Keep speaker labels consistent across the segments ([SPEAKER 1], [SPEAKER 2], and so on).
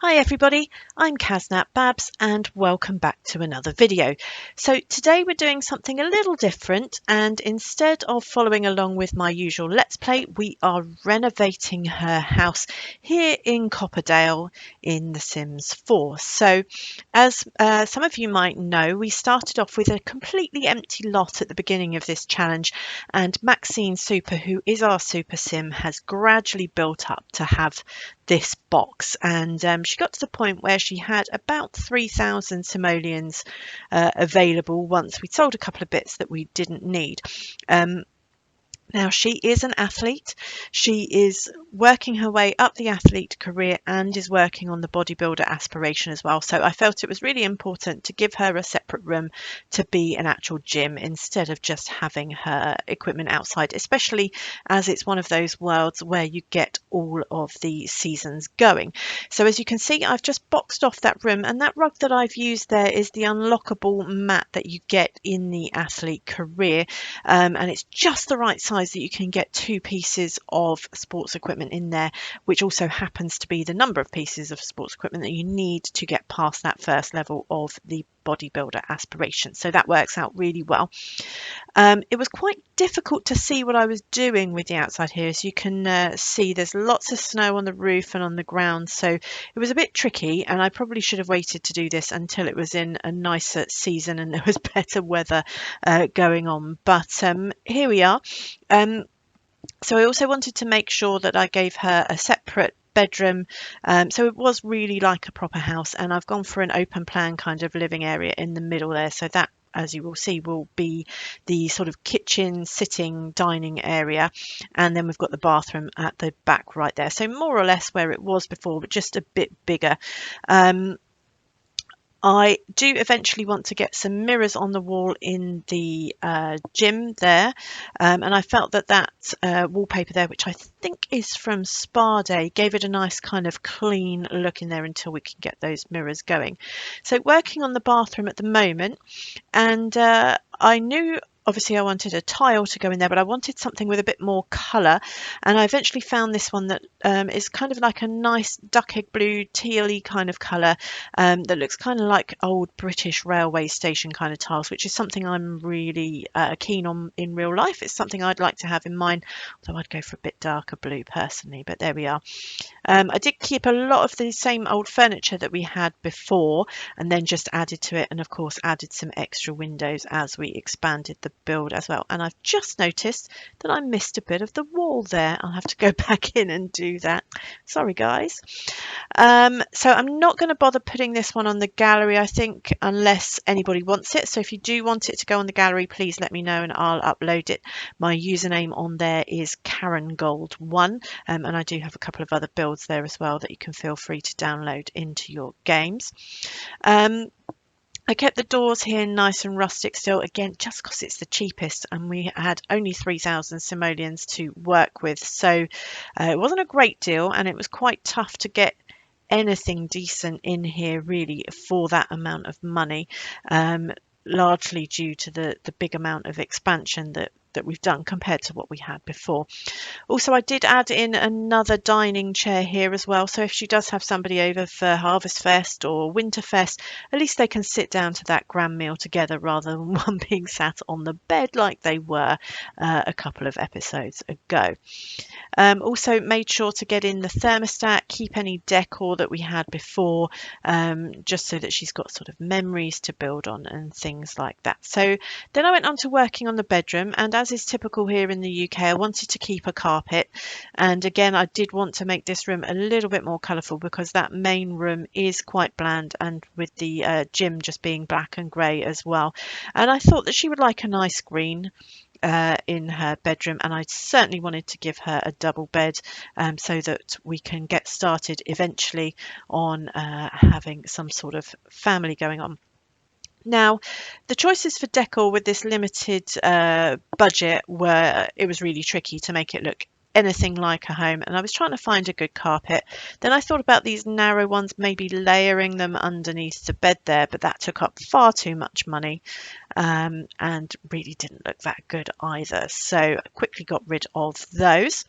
[SPEAKER 1] Hi everybody, I'm Kaznat Babs and welcome back to another video. So today we're doing something a little different, and instead of following along with my usual Let's Play, we are renovating her house here in Copperdale in The Sims 4. So as some of you might know, we started off with a completely empty lot at the beginning of this challenge, and Maxine Super, who is our Super Sim, has gradually built up to have this box, and she got to the point where she had about 3,000 simoleons available once we'd sold a couple of bits that we didn't need. Now, she is an athlete. She is working her way up the athlete career and is working on the bodybuilder aspiration as well. So I felt it was really important to give her a separate room to be an actual gym instead of just having her equipment outside, especially as it's one of those worlds where you get all of the seasons going. So as you can see, I've just boxed off that room, and that rug that I've used there is the unlockable mat that you get in the athlete career, and it's just the right size that you can get 2 pieces of sports equipment in there, which also happens to be the number of pieces of sports equipment that you need to get past that first level of the bodybuilder aspiration. So that works out really well. It was quite difficult to see what I was doing with the outside here. As you can see, there's lots of snow on the roof and on the ground, so it was a bit tricky, and I probably should have waited to do this until it was in a nicer season and there was better weather going on. But here we are. So I also wanted to make sure that I gave her a separate bedroom, so it was really like a proper house, and I've gone for an open plan kind of living area in the middle there, so that, as you will see, will be the sort of kitchen, sitting, dining area, and then we've got the bathroom at the back right there, so more or less where it was before, but just a bit bigger. I do eventually want to get some mirrors on the wall in the gym there, and I felt that wallpaper there, which I think is from Spa Day, gave it a nice kind of clean look in there until we can get those mirrors going. So working on the bathroom at the moment, and I knew obviously I wanted a tile to go in there, but I wanted something with a bit more colour, and I eventually found this one that is kind of like a nice duck egg blue tealy kind of colour, that looks kind of like old British railway station kind of tiles, which is something I'm really keen on in real life. It's something I'd like to have in mine, although I'd go for a bit darker blue personally, but there we are. I did keep a lot of the same old furniture that we had before, and then just added to it, and of course added some extra windows as we expanded the build as well. And I've just noticed that I missed a bit of the wall there. I'll have to go back in and do that. Sorry guys. So I'm not going to bother putting this one on the gallery, I think, unless anybody wants it. So if you do want it to go on the gallery, please let me know and I'll upload it. My username on there is KarenGold1, and I do have a couple of other builds there as well that you can feel free to download into your games. I kept the doors here nice and rustic still, again, just because it's the cheapest, and we had only 3,000 simoleons to work with. So it wasn't a great deal, and it was quite tough to get anything decent in here really for that amount of money, largely due to the big amount of expansion that we've done compared to what we had before. Also, I did add in another dining chair here as well, so if she does have somebody over for Harvest Fest or Winter Fest, at least they can sit down to that grand meal together rather than one being sat on the bed like they were a couple of episodes ago. Also made sure to get in the thermostat, keep any decor that we had before, just so that she's got sort of memories to build on and things like that. So then I went on to working on the bedroom, and as is typical here in the UK, I wanted to keep a carpet, and again I did want to make this room a little bit more colourful because that main room is quite bland, and with the gym just being black and grey as well, and I thought that she would like a nice green in her bedroom, and I certainly wanted to give her a double bed, so that we can get started eventually on having some sort of family going on. Now, the choices for decor with this limited budget it was really tricky to make it look anything like a home, and I was trying to find a good carpet. Then I thought about these narrow ones, maybe layering them underneath the bed there, but that took up far too much money, and really didn't look that good either. So I quickly got rid of those.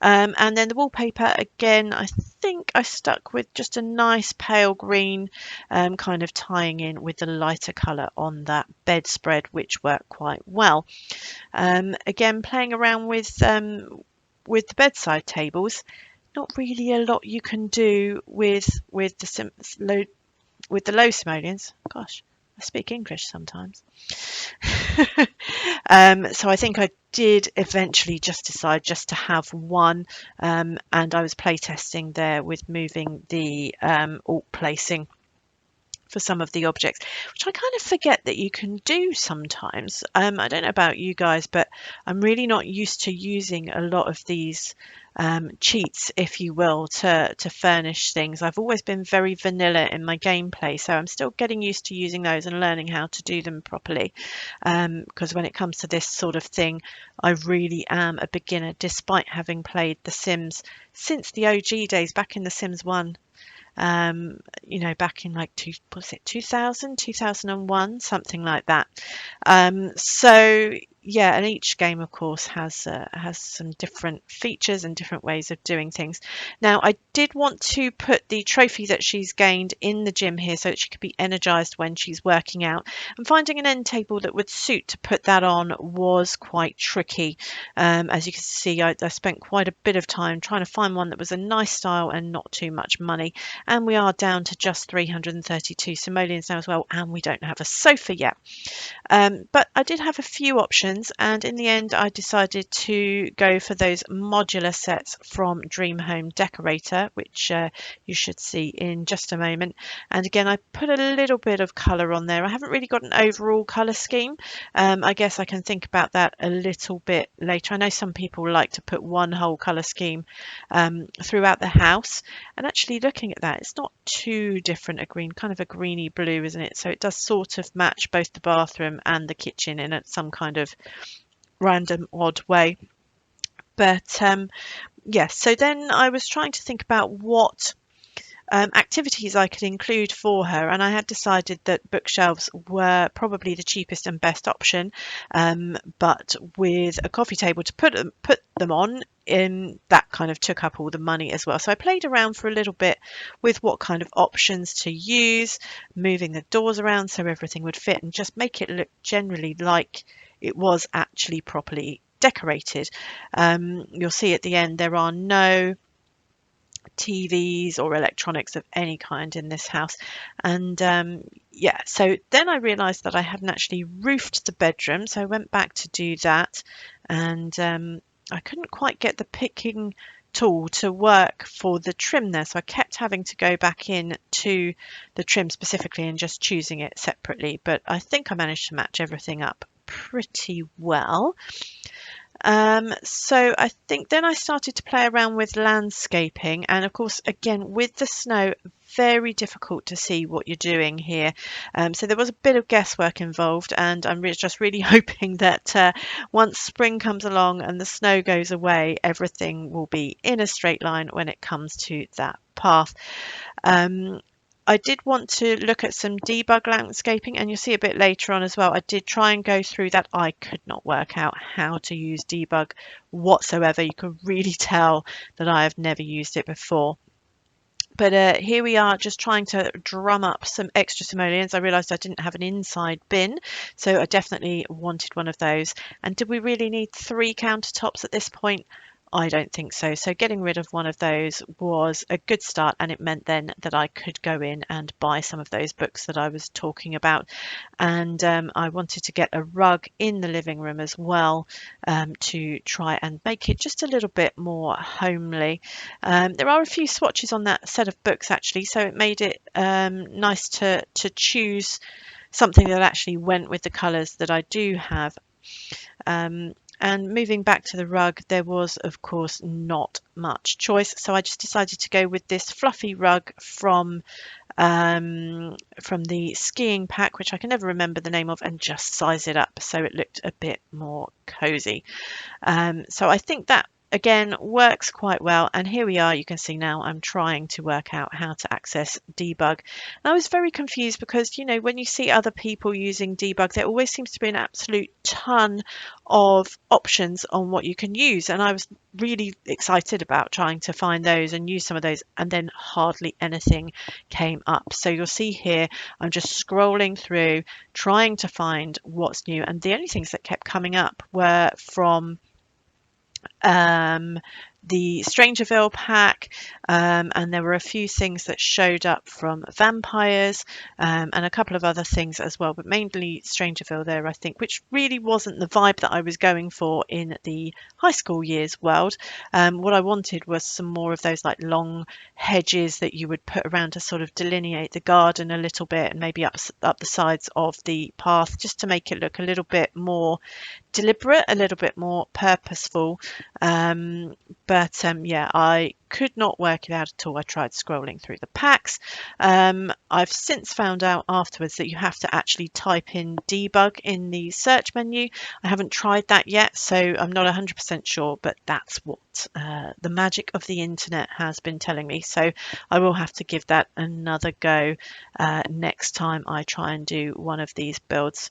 [SPEAKER 1] And then the wallpaper, again, I think I stuck with just a nice pale green, kind of tying in with the lighter colour on that bedspread, which worked quite well. Again, playing around with the bedside tables. Not really a lot you can do with the low simoleons. Gosh, I speak English sometimes. So I think I did eventually just decide just to have one, and I was playtesting there with moving the alt placing for some of the objects, which I kind of forget that you can do sometimes. I don't know about you guys, but I'm really not used to using a lot of these cheats, if you will, to furnish things. I've always been very vanilla in my gameplay, so I'm still getting used to using those and learning how to do them properly. Because when it comes to this sort of thing, I really am a beginner, despite having played The Sims since the OG days, back in The Sims 1. Back in like 2000, 2001, something like that. So yeah, and each game, of course, has some different features and different ways of doing things. Now, I did want to put the trophy that she's gained in the gym here so that she could be energized when she's working out. And finding an end table that would suit to put that on was quite tricky. As you can see, I spent quite a bit of time trying to find one that was a nice style and not too much money. And we are down to just 332 simoleons now as well, and we don't have a sofa yet. But I did have a few options, and in the end I decided to go for those modular sets from Dream Home Decorator, which you should see in just a moment. And again, I put a little bit of colour on there. I haven't really got an overall colour scheme. I guess I can think about that a little bit later. I know some people like to put one whole colour scheme throughout the house, and actually looking at that, it's not too different a green, kind of a greeny blue, isn't it? So it does sort of match both the bathroom and the kitchen in some kind of random odd way. But yes, so then I was trying to think about what activities I could include for her, and I had decided that bookshelves were probably the cheapest and best option, but with a coffee table to put them on, that kind of took up all the money as well. So I played around for a little bit with what kind of options to use, moving the doors around so everything would fit and just make it look generally like it was actually properly decorated. You'll see at the end there are no TVs or electronics of any kind in this house. And yeah, so then I realized that I hadn't actually roofed the bedroom, so I went back to do that, and I couldn't quite get the picking tool to work for the trim there, so I kept having to go back in to the trim specifically and just choosing it separately, but I think I managed to match everything up pretty well. So I think then I started to play around with landscaping, and of course, again, with the snow, very difficult to see what you're doing here. So there was a bit of guesswork involved, and I'm just really hoping that once spring comes along and the snow goes away, everything will be in a straight line when it comes to that path. I did want to look at some debug landscaping, and you'll see a bit later on as well. I did try and go through that. I could not work out how to use debug whatsoever. You could really tell that I have never used it before. But here we are, just trying to drum up some extra simoleons. I realised I didn't have an inside bin, so I definitely wanted one of those. And did we really need 3 countertops at this point? I don't think so. So getting rid of one of those was a good start, and it meant then that I could go in and buy some of those books that I was talking about. And I wanted to get a rug in the living room as well, to try and make it just a little bit more homely. There are a few swatches on that set of books actually, so it made it nice to choose something that actually went with the colours that I do have. And moving back to the rug, there was, of course, not much choice. So I just decided to go with this fluffy rug from the skiing pack, which I can never remember the name of, and just size it up so it looked a bit more cozy. So I think that again, works quite well. And here we are. You can see now I'm trying to work out how to access debug. And I was very confused because, you know, when you see other people using debug, there always seems to be an absolute ton of options on what you can use. And I was really excited about trying to find those and use some of those, and then hardly anything came up. So you'll see here, I'm just scrolling through, trying to find what's new. And the only things that kept coming up were from um, the Strangerville pack, and there were a few things that showed up from vampires, and a couple of other things as well, but mainly Strangerville there, I think, which really wasn't the vibe that I was going for in the high school years world. What I wanted was some more of those like long hedges that you would put around to sort of delineate the garden a little bit, and maybe up the sides of the path, just to make it look a little bit more deliberate, a little bit more purposeful. But yeah, I could not work it out at all. I tried scrolling through the packs. I've since found out afterwards that you have to actually type in debug in the search menu. I haven't tried that yet, so I'm not 100% sure, but that's what the magic of the internet has been telling me. So I will have to give that another go next time I try and do one of these builds.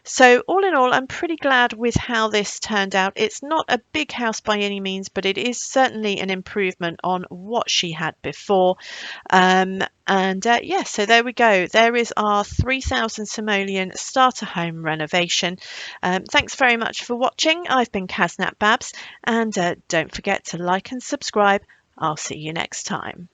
[SPEAKER 1] So all in all, I'm pretty glad with how this turned out. It's not a big house by any means, but it is certainly an improvement on what she had before. And yeah, so there we go. There is our 3000 simoleon starter home renovation. Thanks very much for watching. I've been Kaznat Babs, and don't forget to like and subscribe. I'll see you next time.